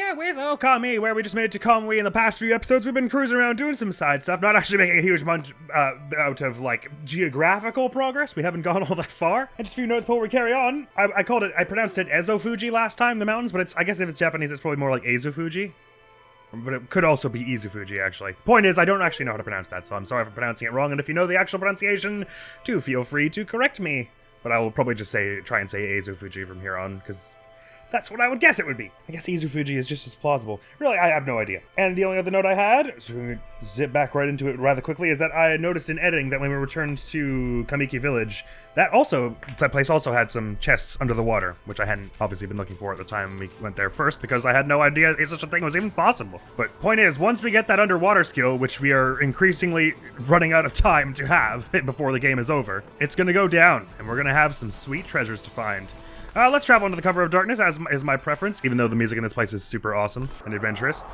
here with Ōkami, where we just made it to Kamui in the past few episodes. We've been cruising around doing some side stuff, not actually making a huge amount out of, like, geographical progress. We haven't gone all that far. And just a few notes before we carry on. I pronounced it Ezo-Fuji last time, the mountains, but I guess if it's Japanese, it's probably more like Ezo-Fuji. But it could also be Izu-Fuji, actually. Point is, I don't actually know how to pronounce that, so I'm sorry for pronouncing it wrong, and if you know the actual pronunciation, do feel free to correct me. But I will probably just try and say Ezo-Fuji from here on, because that's what I would guess it would be. I guess Izu-Fuji is just as plausible. Really, I have no idea. And the only other note I had, so we zip back right into it rather quickly, is that I noticed in editing that when we returned to Kamiki Village, that place also had some chests under the water, which I hadn't obviously been looking for at the time we went there first, because I had no idea such a thing was even possible. But point is, once we get that underwater skill, which we are increasingly running out of time to have before the game is over, it's gonna go down, and we're gonna have some sweet treasures to find. Let's travel under the cover of darkness, as is my preference, even though the music in this place is super awesome and adventurous.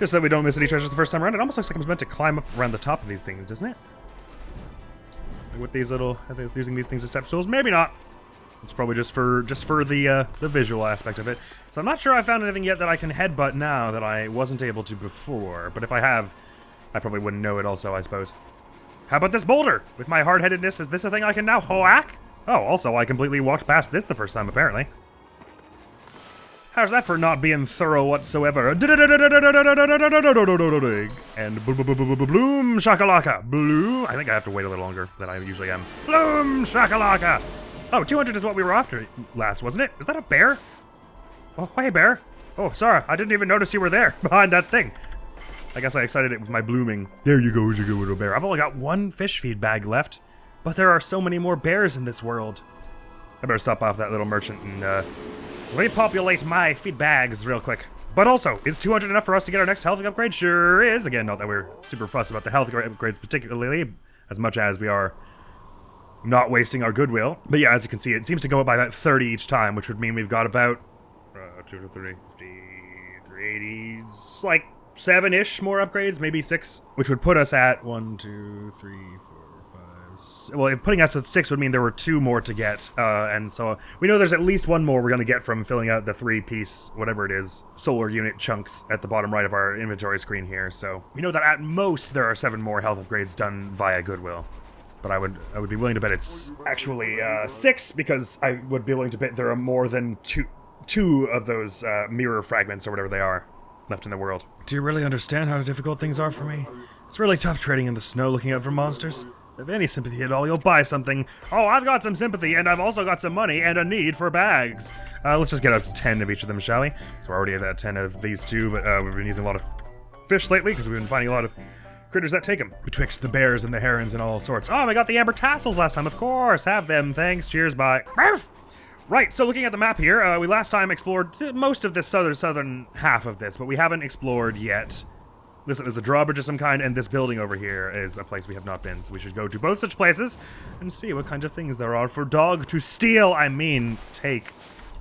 Just so we don't miss any treasures the first time around. It almost looks like I was meant to climb up around the top of these things, doesn't it? With these little, using these things as step stools? Maybe not. It's probably just for the visual aspect of it. So I'm not sure I found anything yet that I can headbutt now that I wasn't able to before. But if I have, I probably wouldn't know it also, I suppose. How about this boulder? With my hard-headedness, is this a thing I can now whack? Oh, also, I completely walked past this the first time, apparently. How's that for not being thorough whatsoever? And bloom shakalaka. Blue. I think I have to wait a little longer than I usually am. Bloom shakalaka. Oh, 200 is what we were after last, wasn't it? Is that a bear? Oh, hey, bear. Oh, sorry. I didn't even notice you were there behind that thing. I guess I excited it with my blooming. There you go, little bear. I've only got one fish feed bag left. But there are so many more bears in this world. I better stop off that little merchant and repopulate my feed bags real quick. But also, is 200 enough for us to get our next health upgrade? Sure is. Again, not that we're super fussed about the health upgrades particularly, as much as we are not wasting our goodwill. But yeah, as you can see, it seems to go up by about 30 each time, which would mean we've got about 2, 3, 50, 380, it's like 7-ish more upgrades, maybe 6, which would put us at 1, 2, 3, 4. Well, putting us at 6 would mean there were 2 more to get, and so we know there's at least 1 more we're going to get from filling out the 3-piece, whatever it is, solar unit chunks at the bottom right of our inventory screen here, so we know that at most there are 7 more health upgrades done via Goodwill. But I would be willing to bet it's actually 6, because I would be willing to bet there are more than two of those mirror fragments, or whatever they are, left in the world. Do you really understand how difficult things are for me? It's really tough trading in the snow looking out for monsters. If any sympathy at all, you'll buy something. Oh, I've got some sympathy, and I've also got some money and a need for bags. Let's just get up to 10 of each of them, shall we? So we're already at 10 of these 2, but we've been using a lot of fish lately, because we've been finding a lot of critters that take them. Betwixt the bears and the herons and all sorts. Oh, I got the amber tassels last time, of course. Have them, thanks. Cheers, bye. Right, so looking at the map here, we last time explored most of this southern half of this, but we haven't explored yet. Listen, there's a drawbridge of some kind, and this building over here is a place we have not been, so we should go to both such places and see what kind of things there are for dog to steal, take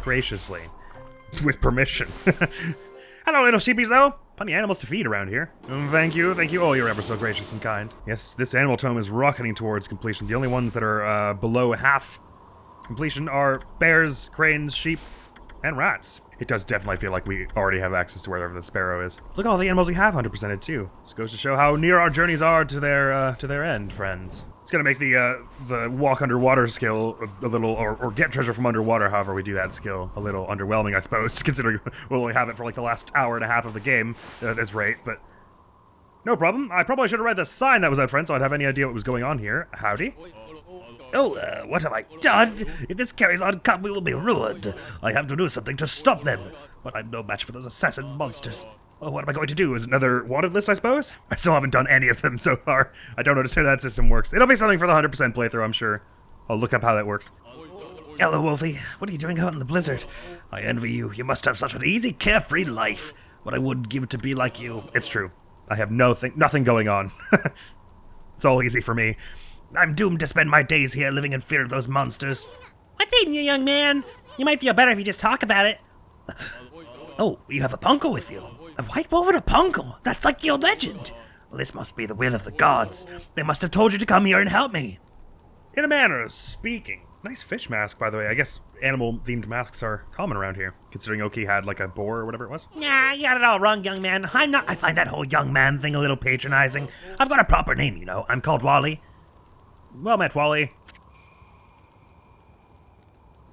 graciously. With permission. Hello, little sheepies, though. Plenty of animals to feed around here. Thank you. Oh, you're ever so gracious and kind. Yes, this animal tome is rocketing towards completion. The only ones that are below half completion are bears, cranes, sheep, and rats. It does definitely feel like we already have access to wherever the sparrow is. Look at all the animals we have 100%ed too. This goes to show how near our journeys are to their end, friends. It's gonna make the walk underwater skill a little, or get treasure from underwater, however we do that skill, a little underwhelming, I suppose, considering we'll only have it for like the last hour and a half of the game at this rate, but no problem. I probably should have read the sign that was out front so I'd have any idea what was going on here. Howdy. Oh, what have I done? If this carries on, we will be ruined. I have to do something to stop them. But I'm no match for those assassin monsters. Oh, what am I going to do? Is it another wanted list, I suppose? I still haven't done any of them so far. I don't understand how that system works. It'll be something for the 100% playthrough, I'm sure. I'll look up how that works. Hello, Wolfie. What are you doing out in the blizzard? I envy you. You must have such an easy, carefree life. What I wouldn't give to be like you. It's true. I have nothing going on. It's all easy for me. I'm doomed to spend my days here living in fear of those monsters. What's eating you, young man? You might feel better if you just talk about it. Oh, you have a punko with you. A white wolf and a punko. That's like the old legend. Well, this must be the will of the gods. They must have told you to come here and help me. In a manner of speaking. Nice fish mask, by the way. I guess animal-themed masks are common around here, considering Oki had like a boar or whatever it was. Nah, you got it all wrong, young man. I find that whole young man thing a little patronizing. I've got a proper name, you know. I'm called Wally. Well met, Wally.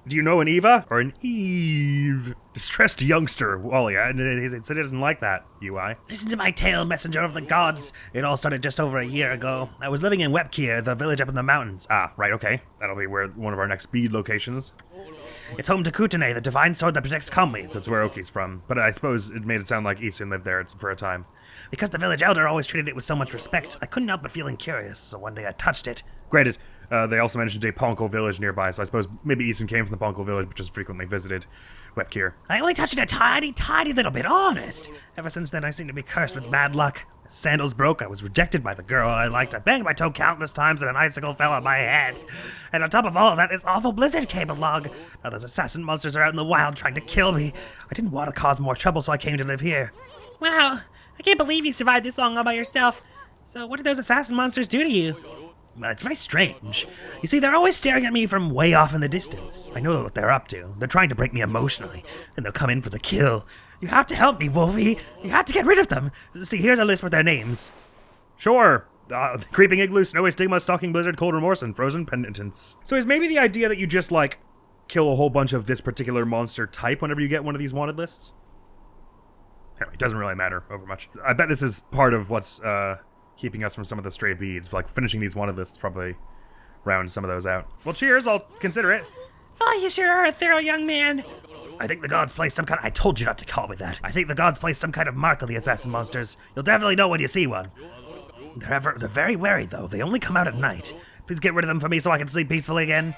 Do you know an Eva? Or an Eve? Distressed youngster, Wally. He said he doesn't like that, UI. Listen to my tale, messenger of the gods. It all started just over a year ago. I was living in WEP'KEER, the village up in the mountains. Ah, right, okay. That'll be where one of our next speed locations. It's home to Kutane, the divine sword that protects Ōkami. So it's where Oki's from. But I suppose it made it sound like Easton lived there for a time. Because the village elder always treated it with so much respect, I couldn't help but feeling curious, so one day I touched it. Granted, they also mentioned a Ponko village nearby, so I suppose maybe Easton came from the Ponko village, but just frequently visited WEP'KEER. I only touched it a tiny, tiny little bit, honest. Ever since then, I seem to be cursed with bad luck. My sandals broke, I was rejected by the girl I liked, I banged my toe countless times, and an icicle fell on my head. And on top of all of that, this awful blizzard came along. Now those assassin monsters are out in the wild trying to kill me. I didn't want to cause more trouble, so I came to live here. Wow, I can't believe you survived this long all by yourself. So what did those assassin monsters do to you? Well, it's very strange. You see, they're always staring at me from way off in the distance. I know what they're up to. They're trying to break me emotionally, and they'll come in for the kill. You have to help me, Wolfie. You have to get rid of them. See, here's a list with their names. Sure. Creeping Igloo, Snowy Stigma, Stalking Blizzard, Cold Remorse, and Frozen Penitence. So is maybe the idea that you just, like, kill a whole bunch of this particular monster type whenever you get one of these wanted lists? Anyway, it doesn't really matter over much. I bet this is part of what's, keeping us from some of the stray beads. Like, finishing these wanted lists probably round some of those out. Well, cheers, I'll consider it. Oh, you sure are a thorough young man. I think the gods place some kind of... I told you not to call me that. I think the gods place some kind of mark on the assassin monsters. You'll definitely know when you see one. They're very wary, though. They only come out at night. Please get rid of them for me so I can sleep peacefully again.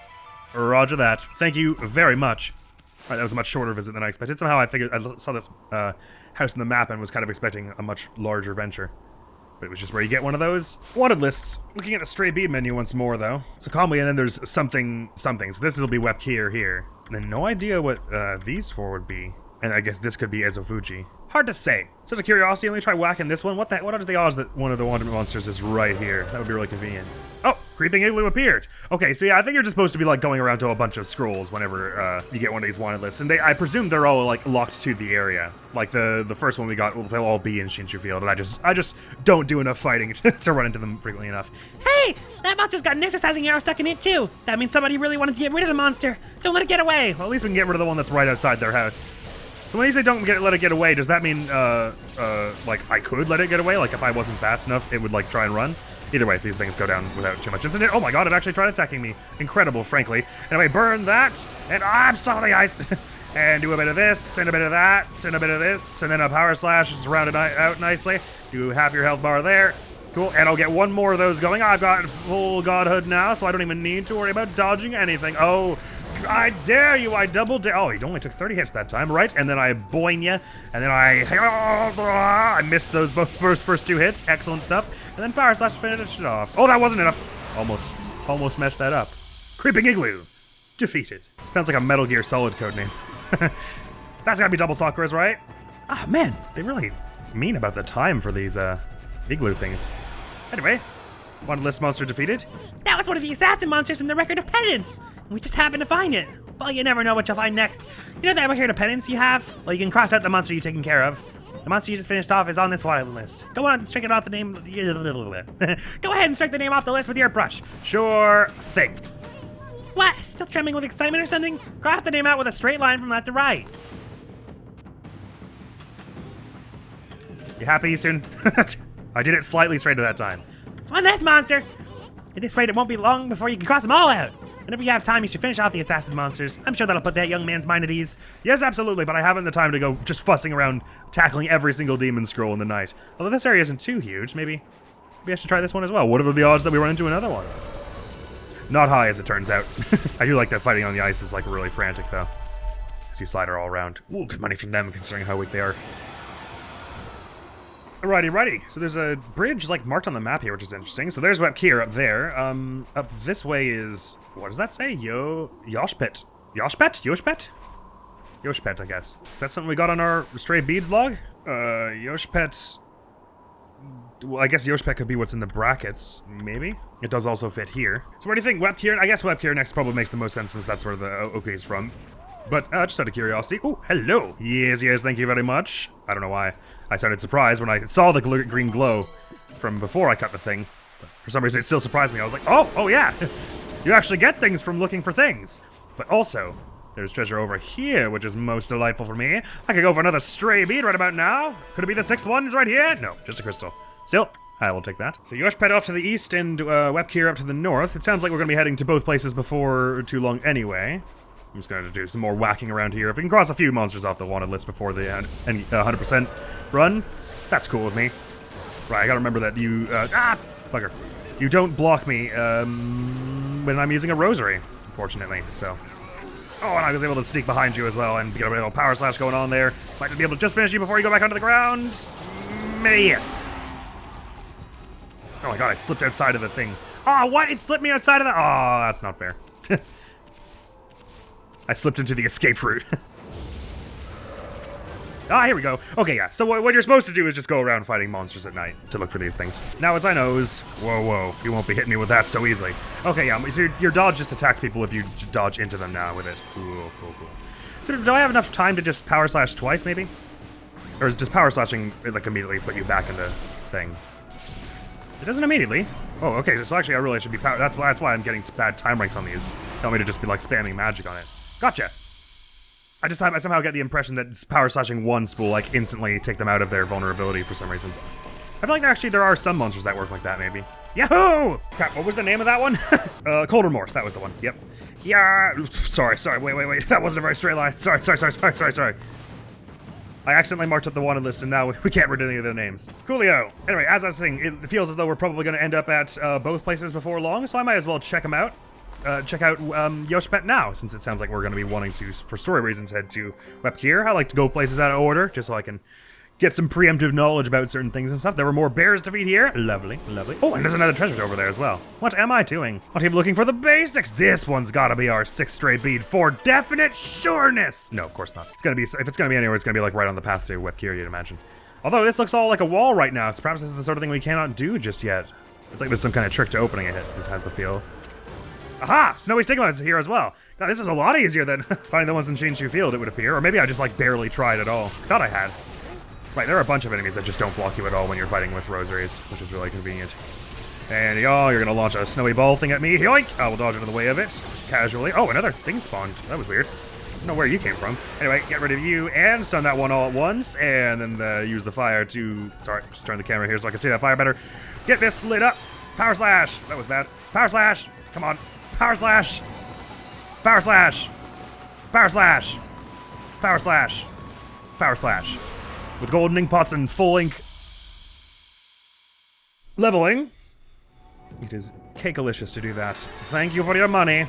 Roger that. Thank you very much. Alright, that was a much shorter visit than I expected. Somehow I saw this house in the map and was kind of expecting a much larger venture. But it was just where you get one of those wanted lists. Looking at the stray bead menu once more, though. So calmly, and then there's something. So this will be WEP'KEER here. And then no idea what these four would be. And I guess this could be Ezofuji. Hard to say. So the curiosity, let me try whacking this one. What are the odds that one of the wanted monsters is right here? That would be really convenient. Oh, Creeping Igloo appeared. Okay, so yeah, I think you're just supposed to be like going around to a bunch of scrolls whenever you get one of these wanted lists. And I presume they're all like locked to the area. Like the first one we got, well, they'll all be in Shinshu Field. And I just don't do enough fighting to run into them frequently enough. Hey, that monster's got an exercising arrow stuck in it too. That means somebody really wanted to get rid of the monster. Don't let it get away. Well, at least we can get rid of the one that's right outside their house. So when you say don't let it get away, does that mean, like, I could let it get away? Like, if I wasn't fast enough, it would, like, try and run? Either way, these things go down without too much incident. Oh my god, it actually tried attacking me. Incredible, frankly. Anyway, burn that, and I'm stuck on the ice. And do a bit of this, and a bit of that, and a bit of this, and then a power slash just round it out nicely. Do half your health bar there. Cool, and I'll get one more of those going. I've got full godhood now, so I don't even need to worry about dodging anything. Oh, I dare you, I double dare. Oh, he only took 30 hits that time, right? And then I boing you, and then I missed those both first two hits. Excellent stuff. And then power slash finished it off. Oh, that wasn't enough. Almost messed that up. Creeping Igloo defeated. Sounds like a Metal Gear Solid codename. That's gotta be double Sakura's, right? Ah, man, they really mean about the time for these igloo things. Anyway, wanted list monster defeated. That was one of the assassin monsters from the Record of Penance. We just happened to find it. Well, you never know what you'll find next. You know that Record of Penance you have? Well, you can cross out the monster you've taken care of. The monster you just finished off is on this wanted list. Go on and strike it off the name. Go ahead and strike the name off the list with your brush. Sure thing. What? Still trembling with excitement or something? Cross the name out with a straight line from left to right. You happy soon? I did it slightly straighter that time. Let's find this monster. At this rate, it won't be long before you can cross them all out. Whenever you have time, you should finish off the assassin monsters. I'm sure that'll put that young man's mind at ease. Yes, absolutely, but I haven't the time to go just fussing around tackling every single demon scroll in the night. Although this area isn't too huge, maybe I should try this one as well. What are the odds that we run into another one? Not high, as it turns out. I do like that fighting on the ice is like really frantic, though. As you slide her all around. Ooh, good money from them, considering how weak they are. Alrighty. So there's a bridge like marked on the map here, which is interesting. So there's WEP'KEER up there. Up this way is, what does that say? Yoshpet, I guess. That's something we got on our stray beads log. Yoshpet Well, I guess Yoshi-Pet could be what's in the brackets, maybe? It does also fit here. So where do you think WEP'KEER? I guess WEP'KEER next probably makes the most sense since that's where the OK is from. But just out of curiosity. Oh, hello. Yes, thank you very much. I don't know why I sounded surprised when I saw the green glow from before I cut the thing. But for some reason, it still surprised me. I was like, oh yeah. You actually get things from looking for things. But also, there's treasure over here, which is most delightful for me. I could go for another stray bead right about now. Could it be the 6th one is right here? No, just a crystal. Still, I will take that. So Yoshi-Pet off to the east and WEP'KEER up to the north. It sounds like we're going to be heading to both places before too long anyway. I'm just going to do some more whacking around here. If we can cross a few monsters off the wanted list before the 100% run, that's cool with me. Right, I gotta remember that you... bugger. You don't block me when I'm using a rosary, unfortunately, so... Oh, and I was able to sneak behind you as well and get a little power slash going on there. Might be able to just finish you before you go back onto the ground. Yes. Oh my god, I slipped outside of the thing. Oh, what? It slipped me outside of the... Oh, that's not fair. I slipped into the escape route. Here we go. Okay, yeah. So what you're supposed to do is just go around fighting monsters at night to look for these things. Now, as I knows... Whoa. You won't be hitting me with that so easily. Okay, yeah. So your dodge just attacks people if you dodge into them now with it. Cool. So do I have enough time to just power slash twice, maybe? Or is just power slashing, like, immediately put you back in the thing? It doesn't immediately. Oh, okay. So actually, I really should be power... That's why I'm getting bad time ranks on these. Tell me to just be, like, spamming magic on it. Gotcha. I somehow get the impression that power slashing one spool like instantly take them out of their vulnerability for some reason. I feel like there are some monsters that work like that, maybe. Yahoo! Crap, what was the name of that one? Cold Remorse, that was the one. Yep. Yeah. Sorry. Wait. That wasn't a very straight line. Sorry. I accidentally marked up the wanted list and now we can't read any of their names. Coolio. Anyway, as I was saying, it feels as though we're probably going to end up at both places before long, so I might as well check them out. Check out Yoshi-Pet now, since it sounds like we're going to be wanting to, for story reasons, head to WEP'KEER. I like to go places out of order, just so I can get some preemptive knowledge about certain things and stuff. There were more bears to feed here. Lovely. Oh, and there's another treasure over there as well. What am I doing? Not even looking for the basics. This one's got to be our 6th stray bead for definite sureness. No, of course not. It's going to be, if it's going to be anywhere, it's going to be like right on the path to WEP'KEER, you'd imagine. Although this looks all like a wall right now, so perhaps this is the sort of thing we cannot do just yet. It's like there's some kind of trick to opening it. This has the feel. Aha! Snowy Stigma is here as well. God, this is a lot easier than finding the ones in Shinshu Field, it would appear. Or maybe I just, like, barely tried at all. I thought I had. Right, there are a bunch of enemies that just don't block you at all when you're fighting with rosaries, which is really convenient. And, you're gonna launch a snowy ball thing at me. Yoink! I will dodge into the way of it, casually. Oh, another thing spawned. That was weird. I don't know where you came from. Anyway, get rid of you and stun that one all at once, and then use the fire to... Sorry, just turn the camera here so I can see that fire better. Get this lit up! Power slash! That was bad. Power slash! Come on. Power slash! Power slash! Power slash! Power slash! Power slash. With golden ink pots and full ink leveling, it is cakealicious to do that. Thank you for your money.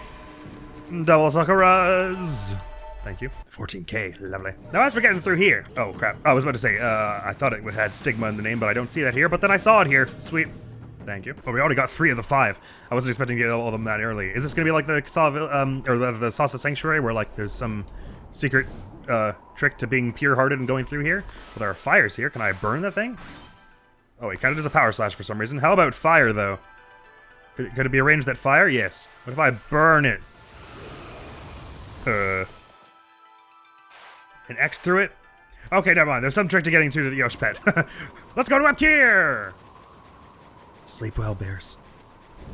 Double Sakuras. Thank you. 14k, lovely. Now as for getting through here, oh crap, I was about to say, I thought it had stigma in the name, but I don't see that here, but then I saw it here. Sweet. Thank you. Oh, we already got 3 of the 5. I wasn't expecting to get all of them that early. Is this gonna be like the the Salsa Sanctuary, where like there's some secret trick to being pure-hearted and going through here? Well, there are fires here. Can I burn the thing? Oh, it kind of does a power slash for some reason. How about fire though? Could it be arranged that fire? Yes. What if I burn it? An X through it? Okay, never mind. There's some trick to getting through to the Yoshi-Pet. Let's go to WEP'KEER! Sleep well, bears.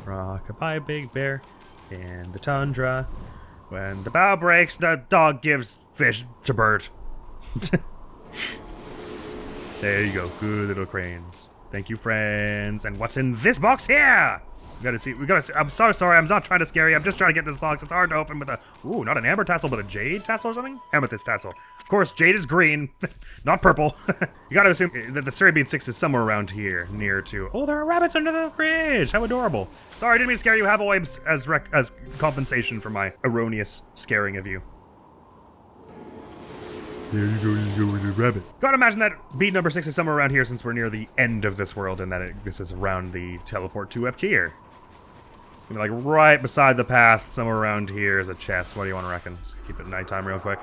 Rock-a-bye, big bear, in the tundra. When the bow breaks, the dog gives fish to bird. There you go, good little cranes. Thank you, friends. And what's in this box here? We gotta see. I'm so sorry. I'm not trying to scare you. I'm just trying to get this box. It's hard to open with a. Ooh, not an amber tassel, but a jade tassel or something. Amethyst tassel. Of course, jade is green, not purple. You gotta assume that the Stray Bead 6 is somewhere around here, near to. Oh, there are rabbits under the fridge. How adorable. Sorry, I didn't mean to scare you. Have oibs as compensation for my erroneous scaring of you. There you go with the rabbit. Gotta imagine that bead number 6 is somewhere around here since we're near the end of this world and that this is around the teleport to WEP'KEER. It's gonna be like right beside the path, somewhere around here is a chest. What do you want to reckon? Let's keep it nighttime real quick.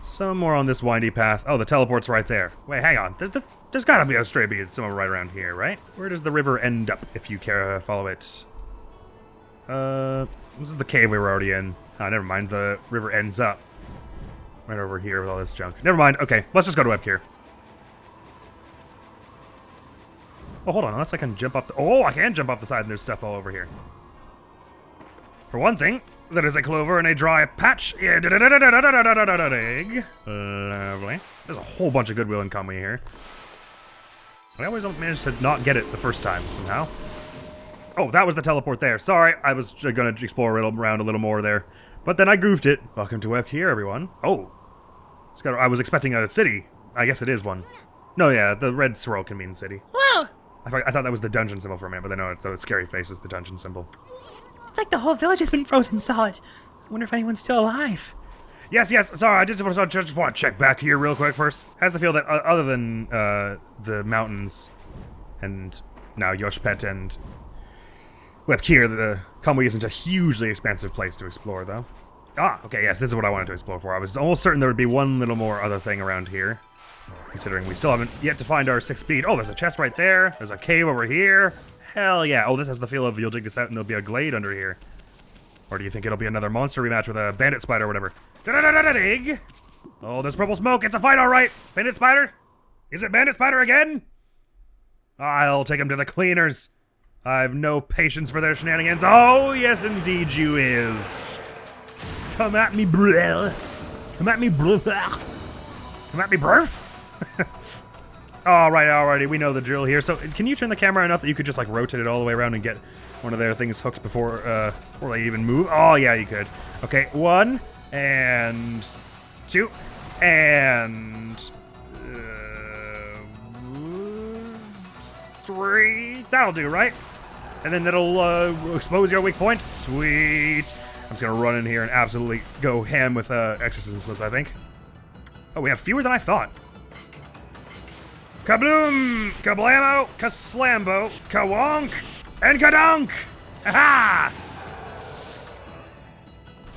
Some more on this windy path. Oh, the teleport's right there. Wait, hang on. There's gotta be a stray bead somewhere right around here, right? Where does the river end up, if you care to follow it? This is the cave we were already in. Oh, never mind. The river ends up right over here with all this junk. Never mind. Okay, let's just go to WEP'KEER. Oh, hold on. Unless I can jump off the... Oh, I can jump off the side and there's stuff all over here. For one thing, there is a clover and a dry patch. Yeah, lovely. There's a whole bunch of goodwill in Ōkami here. I always don't manage to not get it the first time somehow. Oh, that was the teleport there. Sorry, I was gonna explore around a little more there. But then I goofed it. Welcome to WEP'KEER, everyone. Oh. I was expecting a city. I guess it is one. No, yeah, the red swirl can mean city. Whoa! I thought that was the dungeon symbol for a minute, but then no, it's a scary face is the dungeon symbol. It's like the whole village has been frozen solid. I wonder if anyone's still alive. Yes, sorry, I just want to check back here real quick first. Has the feel that other than the mountains and now Yoshpet and WEP'KEER, the Ōkami isn't a hugely expansive place to explore, though. Ah, okay, yes, this is what I wanted to explore for. I was almost certain there would be one little more other thing around here, considering we still haven't yet to find our 6th speed. Oh, there's a chest right there. There's a cave over here. Hell yeah. Oh, this has the feel of you'll dig this out and there'll be a glade under here. Or do you think it'll be another monster rematch with a bandit spider or whatever? Dig. Oh, there's purple smoke. It's a fight, all right. Bandit spider? Is it bandit spider again? I'll take him to the cleaners. I've no patience for their shenanigans. Oh, yes, indeed you is. Come at me, bro. Come at me, bro. Come at me, brf. Alrighty, we know the drill here. So, can you turn the camera enough that you could just, like, rotate it all the way around and get one of their things hooked before they even move? Oh, yeah, you could. Okay, 1, and 2, and 3. That'll do, right? And then that'll expose your weak point. Sweet. I'm just gonna run in here and absolutely go ham with exorcism slips, I think. Oh, we have fewer than I thought. Kabloom! Kablamo! Kaslambo! Kawonk! And kadonk! Ha-ha!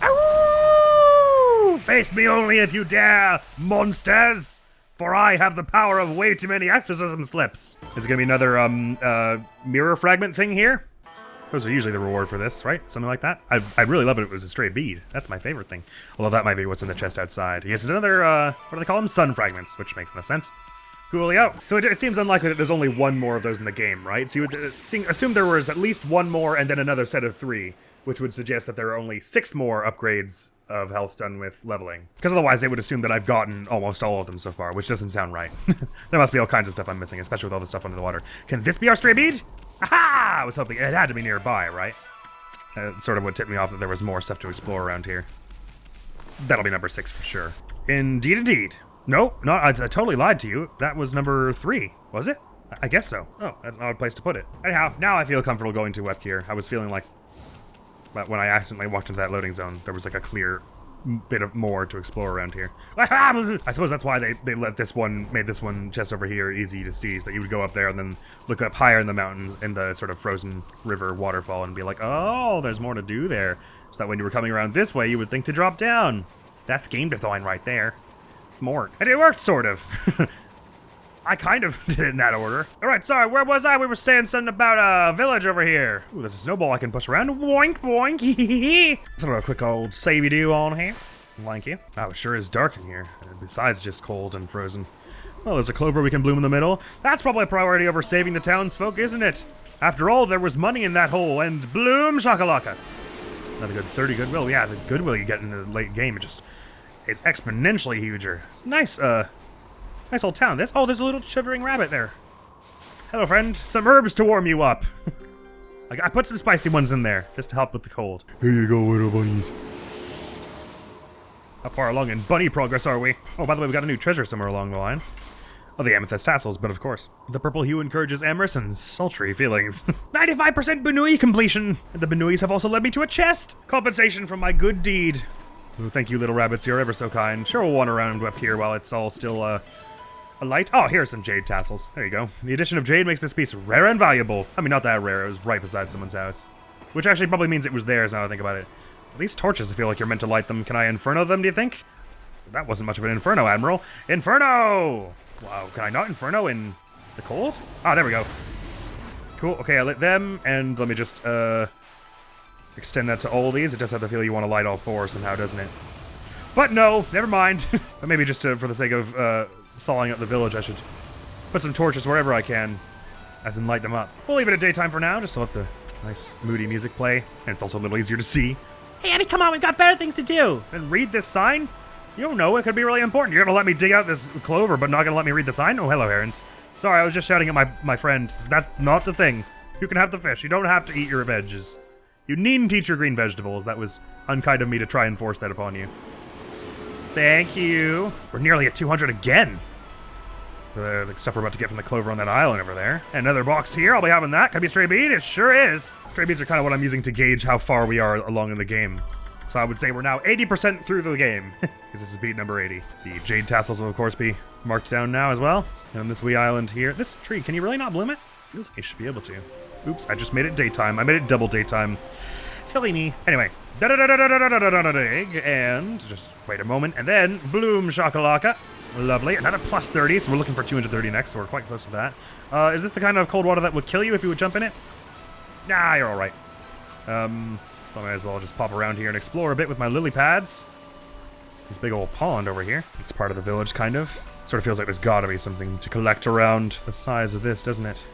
Ow! Face me only if you dare, monsters! For I have the power of way too many exorcism slips. Is it gonna be another, mirror fragment thing here? Those are usually the reward for this, right? Something like that. I'd really love it if it was a stray bead. That's my favorite thing. Although that might be what's in the chest outside. Yes, it's another, what do they call them? Sun fragments, which makes no sense. Coolio. So it seems unlikely that there's only one more of those in the game, right? So you would assume there was at least one more and then another set of 3, which would suggest that there are only 6 more upgrades of health done with leveling. Because otherwise they would assume that I've gotten almost all of them so far, which doesn't sound right. There must be all kinds of stuff I'm missing, especially with all the stuff under the water. Can this be our stray bead? Aha! I was hoping it had to be nearby, right? Sort of what tipped me off that there was more stuff to explore around here. That'll be number 6 for sure. Indeed. No, I totally lied to you. That was number 3, was it? I guess so. Oh, that's an odd place to put it. Anyhow, now I feel comfortable going to WEP'KEER. I was feeling like when I accidentally walked into that loading zone, there was like a clear bit of more to explore around here. I suppose that's why they made this one chest over here easy to see, so that you would go up there and then look up higher in the mountains in the sort of frozen river waterfall and be like, oh, there's more to do there. So that when you were coming around this way, you would think to drop down. That's game design right there. Smart. And it worked, sort of. I kind of did it in that order. Alright, sorry, where was I? We were saying something about a village over here. Ooh, there's a snowball I can push around. Boink, boink. Throw a quick old savey-do on here. Thank you. Oh, it sure is dark in here, besides just cold and frozen. Well, there's a clover we can bloom in the middle. That's probably a priority over saving the townsfolk, isn't it? After all, there was money in that hole, and bloom shakalaka. Another good 30 goodwill. Yeah, the goodwill you get in the late game, it's exponentially huger. It's nice, nice old town. There's a little shivering rabbit there. Hello, friend. Some herbs to warm you up. I put some spicy ones in there, just to help with the cold. Here you go, little bunnies. How far along in bunny progress are we? Oh, by the way, we got a new treasure somewhere along the line. Oh, the amethyst tassels, but of course. The purple hue encourages amorous and sultry feelings. 95% Benui completion! And the Benuis have also led me to a chest! Compensation for my good deed. Oh, thank you, little rabbits. You're ever so kind. Sure, we'll wander around WEP'KEER while it's all still, a light. Oh, here's some jade tassels. There you go. The addition of jade makes this piece rare and valuable. I mean, not that rare. It was right beside someone's house. Which actually probably means it was theirs now that I think about it. These torches, I feel like you're meant to light them. Can I inferno them, do you think? That wasn't much of an inferno, Admiral. Inferno! Wow, can I not inferno in the cold? Ah, there we go. Cool, okay, I lit them, and let me just, extend that to all these. It does have the feel you want to light all four somehow, doesn't it? But no, never mind. But maybe just for the sake of, thawing up the village, I should put some torches wherever I can, as in light them up. We'll leave it at daytime for now, just to let the nice, moody music play, and it's also a little easier to see. Hey, Abby, come on, we've got better things to do. And read this sign? You don't know, it could be really important. You're gonna let me dig out this clover, but not gonna let me read the sign? Oh, hello, herons. Sorry, I was just shouting at my friend. That's not the thing. You can have the fish. You don't have to eat your veggies. You needn't eat your green vegetables. That was unkind of me to try and force that upon you. Thank you. We're nearly at 200 again. The stuff we're about to get from the clover on that island over there. Another box here. I'll be having that. Could be a stray bead. It sure is. Stray beads are kind of what I'm using to gauge how far we are along in the game. So I would say we're now 80% through the game, because this is beat number 80. The jade tassels will, of course, be marked down now as well. And on this wee island here, this tree, can you really not bloom it? Feels like you should be able to. Oops, I just made it daytime. I made it double daytime. Silly me. Anyway, and just wait a moment, and then bloom shakalaka. Lovely. Another plus 30, so we're looking for 230 next, so we're quite close to that. Is this the kind of cold water that would kill you if you would jump in it? Nah, you're all right. So I might as well just pop around here and explore a bit with my lily pads. This big old pond over here. It's part of the village, kind of. Sort of feels like there's gotta be something to collect around the size of this, doesn't it?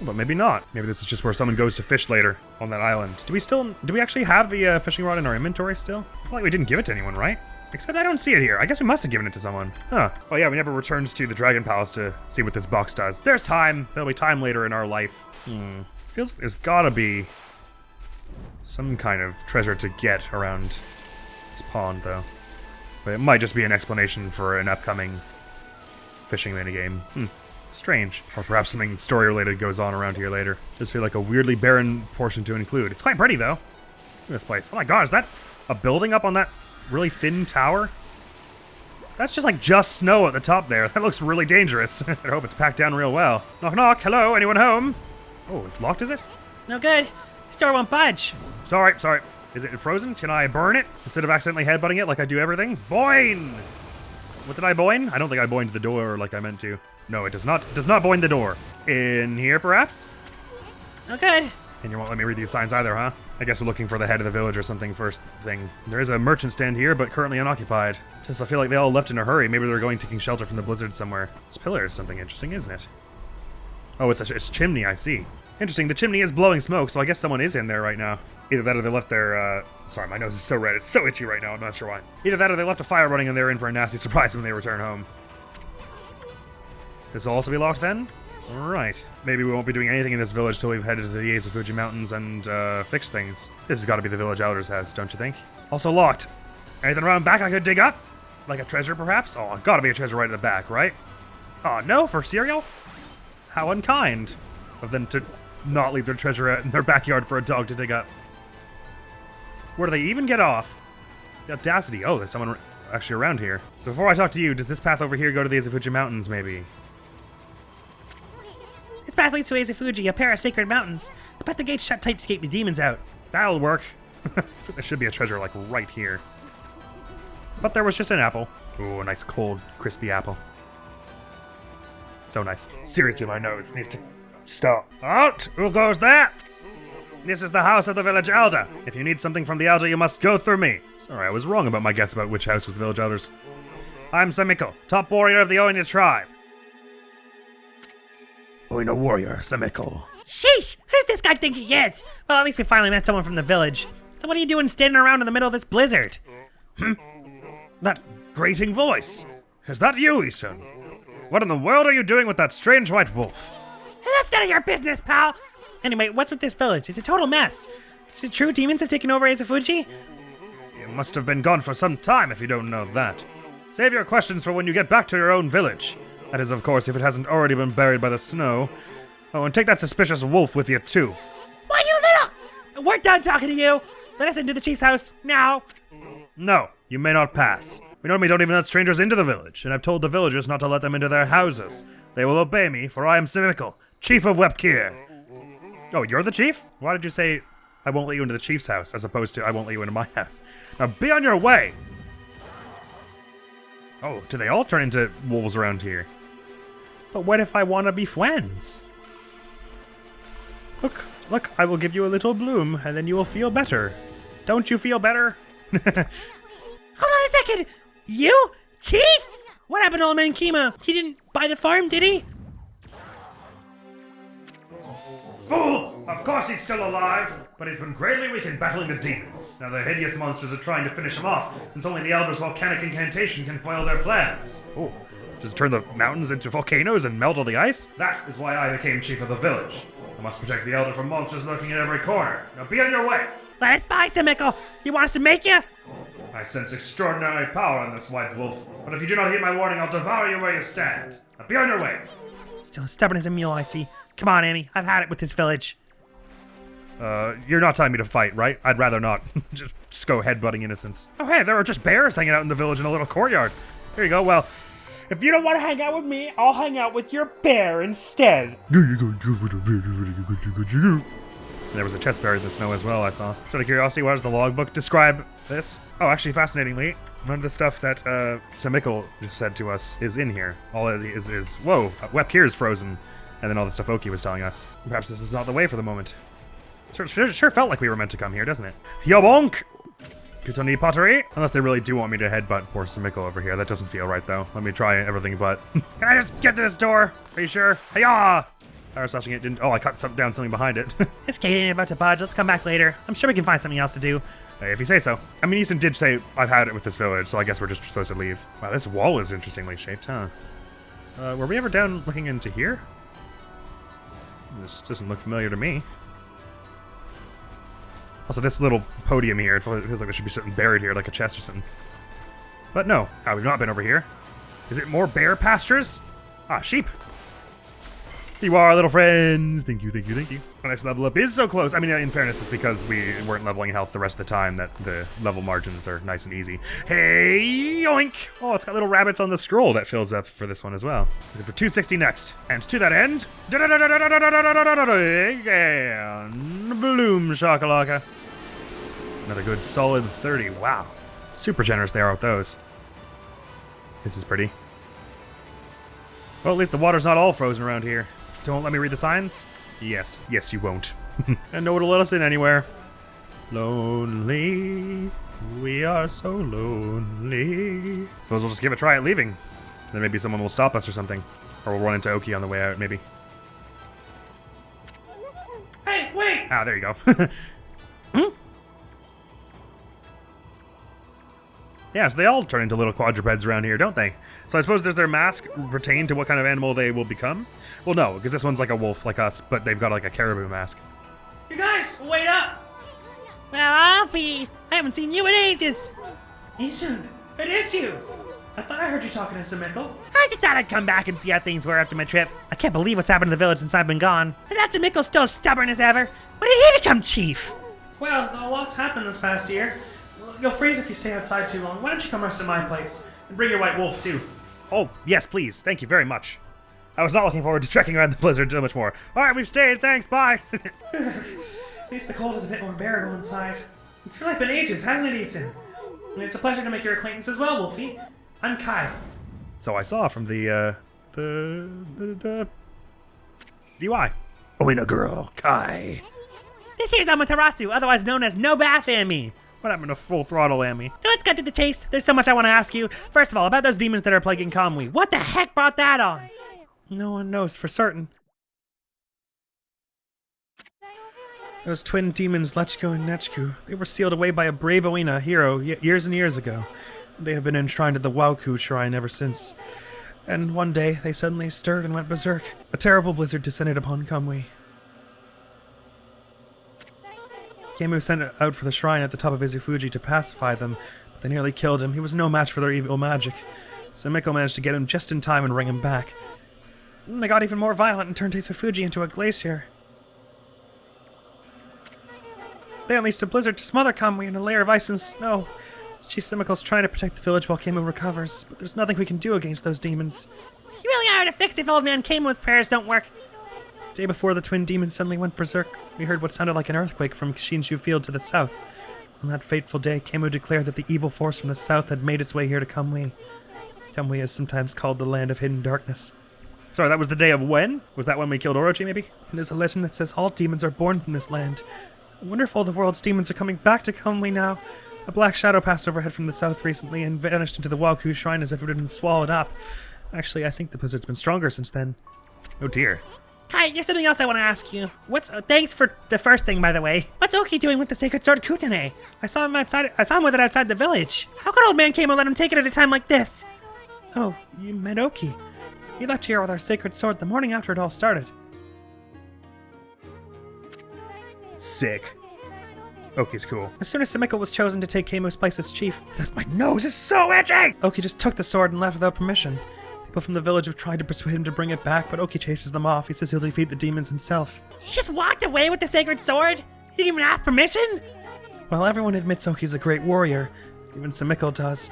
But maybe not. Maybe this is just where someone goes to fish later on that island. Do we actually have the fishing rod in our inventory still? I feel like we didn't give it to anyone, right? Except I don't see it here. I guess we must have given it to someone. Huh. Oh yeah, we never returned to the Dragon Palace to see what this box does. There's time. There'll be time later in our life. Feels like there's gotta be some kind of treasure to get around this pond, though. But it might just be an explanation for an upcoming fishing minigame. Strange. Or perhaps something story-related goes on around here later. Does feel like a weirdly barren portion to include. It's quite pretty, though. Look at this place. Oh my god, is that a building up on that really thin tower? That's just snow at the top there. That looks really dangerous. I hope it's packed down real well. Knock knock, hello, anyone home? Oh, it's locked, is it? No good. The store won't budge. Sorry. Is it frozen? Can I burn it instead of accidentally headbutting it like I do everything? Boing! What did I boing? I don't think I boinged the door like I meant to. No, it does not. It does not boing the door. In here, perhaps? No good. And you won't let me read these signs either, huh? I guess we're looking for the head of the village or something first thing. There is a merchant stand here, but currently unoccupied. Just I feel like they all left in a hurry. Maybe they're going taking shelter from the blizzard somewhere. This pillar is something interesting, isn't it? Oh, it's chimney, I see. Interesting, the chimney is blowing smoke, so I guess someone is in there right now. Either that or they left their, sorry, my nose is so red, it's so itchy right now, I'm not sure why. Either that or they left a fire running and they're in for a nasty surprise when they return home. This will also be locked then? Right. Maybe we won't be doing anything in this village till we've headed to the Asafuji Mountains and, fixed things. This has got to be the village elder's house, don't you think? Also locked. Anything around back I could dig up? Like a treasure, perhaps? Oh, gotta be a treasure right at the back, right? Oh, no, for cereal? How unkind of them to not leave their treasure in their backyard for a dog to dig up. Where do they even get off? The audacity. Oh, there's someone actually around here. So before I talk to you, does this path over here go to the Asafuji Mountains, maybe? This path leads to Asafuji, a pair of sacred mountains. I bet the gate's shut tight to keep the demons out. That'll work. So there should be a treasure, like, right here. But there was just an apple. Ooh, a nice cold, crispy apple. So nice. Seriously, my nose needs to stop. Halt! Who goes there? This is the house of the village elder. If you need something from the elder, you must go through me. Sorry, I was wrong about my guess about which house was the village elder's. I'm Samiko, top warrior of the Oina tribe. Oina warrior, Samiko. Sheesh! Who's this guy think he is? Well, at least we finally met someone from the village. So what are you doing standing around in the middle of this blizzard? That grating voice. Is that you, Isun? What in the world are you doing with that strange white wolf? That's none of your business, pal! Anyway, what's with this village? It's a total mess. Is it true demons have taken over Asafuji? You must have been gone for some time if you don't know that. Save your questions for when you get back to your own village. That is, of course, if it hasn't already been buried by the snow. Oh, and take that suspicious wolf with you, too. Why, you little... We're done talking to you! Let us into the chief's house, now! No, you may not pass. We normally don't even let strangers into the village, and I've told the villagers not to let them into their houses. They will obey me, for I am Samiko, chief of WEP'KEER. Oh, you're the chief? Why did you say I won't let you into the chief's house, as opposed to I won't let you into my house? Now be on your way! Oh, do they all turn into wolves around here? But what if I want to be friends? Look, I will give you a little bloom, and then you will feel better. Don't you feel better? Hold on a second! You? Chief? What happened to old man Kima? He didn't buy the farm, did he? Fool! Of course he's still alive, but he's been greatly weakened battling the demons. Now the hideous monsters are trying to finish him off, since only the Elder's volcanic incantation can foil their plans. Oh, does it turn the mountains into volcanoes and melt all the ice? That is why I became chief of the village. I must protect the Elder from monsters lurking in every corner. Now be on your way! Let us by, Simickle! You want us to make you? I sense extraordinary power in this white wolf, but if you do not heed my warning, I'll devour you where you stand. Now be on your way! Still as stubborn as a mule, I see. Come on, Amy. I've had it with this village. You're not telling me to fight, right? I'd rather not. just go headbutting innocents. Oh, hey, there are just bears hanging out in the village in a little courtyard. Here you go. Well, if you don't want to hang out with me, I'll hang out with your bear instead. There was a chest buried in the snow as well, I saw. Just out of curiosity, why does the logbook describe this? Oh, actually, fascinatingly, none of the stuff that Simickle just said to us is in here. All is whoa, WEP'KEER is frozen, and then all the stuff Ōkami was telling us. Perhaps this is not the way for the moment. Sure felt like we were meant to come here, doesn't it? Yobonk! Kutoni pottery? Unless they really do want me to headbutt poor Simickle over here. That doesn't feel right, though. Let me try everything but. Can I just get to this door? Are you sure? Hiya! Power slashing it didn't. Oh, I cut down something behind it. This gate ain't about to budge. Let's come back later. I'm sure we can find something else to do. Hey, if you say so. I mean, Easton did say I've had it with this village, so I guess we're just supposed to leave. Wow, this wall is interestingly shaped, huh? Were we ever down looking into here? This doesn't look familiar to me. Also, this little podium here, it feels like there should be something buried here, like a chest or something. But no, we've not been over here. Is it more bear pastures? Ah, sheep. You are, little friends. Thank you, thank you, thank you. Our next level up is so close. I mean, in fairness, it's because we weren't leveling health the rest of the time that the level margins are nice and easy. Hey, yoink! Oh, it's got little rabbits on the scroll that fills up for this one as well. Looking for 260 next. And to that end, and bloom shakalaka. Another good solid 30. Wow. Super generous they are with those. This is pretty. Well, at least the water's not all frozen around here. Still won't let me read the signs? Yes. Yes, you won't. And no one will let us in anywhere. Lonely. We are so lonely. Suppose we'll just give it a try at leaving. Then maybe someone will stop us or something. Or we'll run into Ōkami on the way out, maybe. Hey, wait! Ah, there you go. Yeah, so they all turn into little quadrupeds around here, don't they? So I suppose does their mask pertain to what kind of animal they will become? Well, no, because this one's like a wolf like us, but they've got like a caribou mask. You guys, wait up! Well, I'll be. I haven't seen you in ages. Ethan, it is you. I thought I heard you talking to Simickle. I just thought I'd come back and see how things were after my trip. I can't believe what's happened to the village since I've been gone. And that Simickle's still as stubborn as ever. When did he become chief? Well, a lot's happened this past year. You'll freeze if you stay outside too long. Why don't you come rest at my place? And bring your white wolf, too. Oh, yes, please. Thank you very much. I was not looking forward to trekking around the blizzard so much more. All right, we've stayed. Thanks. Bye. At least the cold is a bit more bearable inside. It's really been ages, hasn't it, Ethan? And it's a pleasure to make your acquaintance as well, Wolfie. I'm Kyle. So I saw from the UI. Oh, in a girl, Kai. This here's Amaterasu, otherwise known as No Bath Amy. What happened to Full Throttle Amy? Now let's get to the chase. There's so much I want to ask you. First of all, about those demons that are plaguing Kamui. What the heck brought that on? No one knows for certain. Those twin demons, Lechko and Nechku, they were sealed away by a brave Oina hero years and years ago. They have been enshrined at the Wauku shrine ever since. And one day, they suddenly stirred and went berserk. A terrible blizzard descended upon Kamui. Kemu sent out for the shrine at the top of Izufuji to pacify them, but they nearly killed him. He was no match for their evil magic. Simickle managed to get him just in time and bring him back. And they got even more violent and turned Izufuji into a glacier. They unleashed a blizzard to smother Kamui in a layer of ice and snow. Chief Simickle's trying to protect the village while Kemu recovers, but there's nothing we can do against those demons. You really are to fix if old man Kemu's prayers don't work. Day before the twin demons suddenly went berserk, we heard what sounded like an earthquake from Shinshu Field to the south. On that fateful day, Kemu declared that the evil force from the south had made its way here to Kamui. Kamui is sometimes called the land of hidden darkness. Sorry, that was the day of when? Was that when we killed Orochi, maybe? And there's a legend that says all demons are born from this land. I wonder if all the world's demons are coming back to Kamui now. A black shadow passed overhead from the south recently and vanished into the Waku Shrine as if it had been swallowed up. Actually, I think the blizzard's been stronger since then. Oh dear. Hi, there's something else I want to ask you. Thanks for the first thing, by the way. What's Oki doing with the sacred sword Kutane? I saw him with it outside the village. How could old man Kamo let him take it at a time like this? Oh, you met Oki. He left here with our sacred sword the morning after it all started. Sick. Oki's cool. As soon as Sumiko was chosen to take Kamu's place as chief, my nose is so itchy! Oki just took the sword and left without permission. People from the village have tried to persuade him to bring it back, but Oki chases them off. He says he'll defeat the demons himself. He just walked away with the sacred sword? He didn't even ask permission? Well, everyone admits Oki's a great warrior. Even Sumiko does.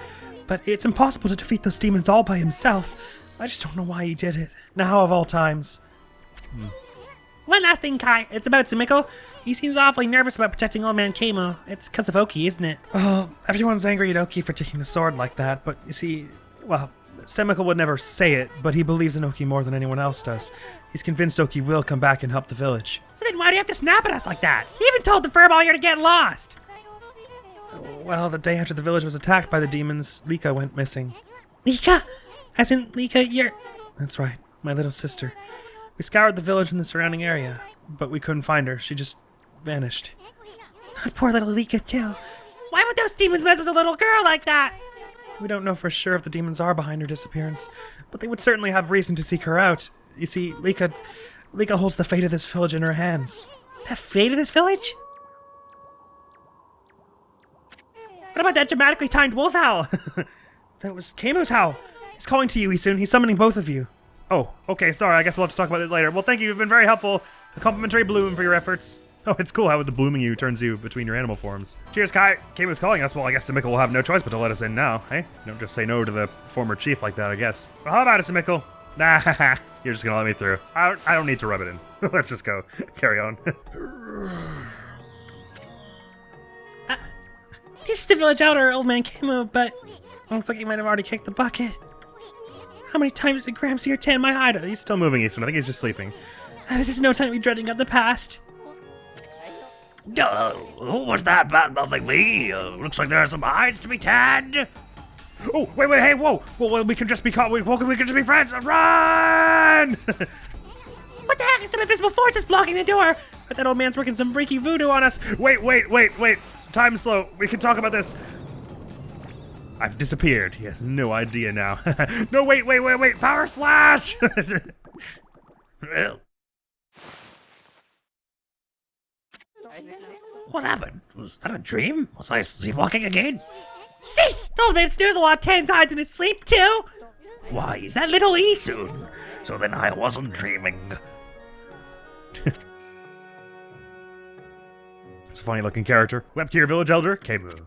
But it's impossible to defeat those demons all by himself. I just don't know why he did it. Now of all times. One last thing, Kai. It's about Sumiko. He seems awfully nervous about protecting old man Kamo. It's because of Oki, isn't it? Well, everyone's angry at Oki for taking the sword like that, but you see, well, Sumiko would never say it, but he believes in Oki more than anyone else does. He's convinced Oki will come back and help the village. So then why do you have to snap at us like that? He even told the furball you're to get lost. Well, the day after the village was attacked by the demons, Lika went missing. Lika? As in, Lika, you're... That's right, my little sister. We scoured the village and the surrounding area, but we couldn't find her. She just vanished. Not poor little Lika, too. Why would those demons mess with a little girl like that? We don't know for sure if the demons are behind her disappearance, but they would certainly have reason to seek her out. You see, Lika holds the fate of this village in her hands. The fate of this village? What about that dramatically timed wolf howl? That was Kamo's howl. He's calling to you, Isun. He's summoning both of you. Oh, okay, sorry, I guess we'll have to talk about this later. Well, thank you, you've been very helpful. A complimentary bloom for your efforts. Oh, it's cool how the blooming you turns you between your animal forms. Cheers, Kai. Kamo's calling us. Well, I guess Sumiko will have no choice but to let us in now, hey? Don't just say no to the former chief like that, I guess. Well, how about it, Sumiko? Nah, you're just gonna let me through. I don't need to rub it in. Let's just go. Carry on. This is the village elder, old man Kamo, but looks like he might have already kicked the bucket. How many times did Gramps here tan my hide? He's still moving, Eastman. I think he's just sleeping. There's no time to be dreading of the past. Who was that bad-mouthing me? Looks like there are some hides to be tanned. Oh, wait, hey, whoa! Well, we can just be caught. We can just be friends. Run! What the heck is some invisible forces blocking the door? But that old man's working some freaky voodoo on us. Wait. Time's slow. We can talk about this. I've disappeared. He has no idea now. No, wait. Power slash! What happened? Was that a dream? Was I sleepwalking again? Cease! The old man snooze a lot 10 times in his sleep, too! Why, is that little Isun? So then I wasn't dreaming. It's a funny looking character. WEP'KEER Village Elder, Keimu.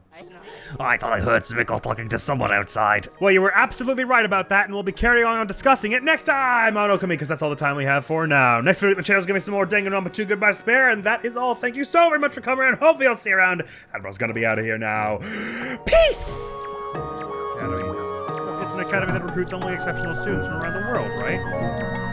I thought I heard Sumiko talking to someone outside. Well, you were absolutely right about that, and we'll be carrying on discussing it next time on Ōkami, because that's all the time we have for now. Next video, the channel's gonna be some more Danganronpa 2 Goodbye Spare, and that is all. Thank you so very much for coming, and hopefully I'll see you around. Admiral's gonna be out of here now. Peace! Academy. It's an academy that recruits only exceptional students from around the world, right?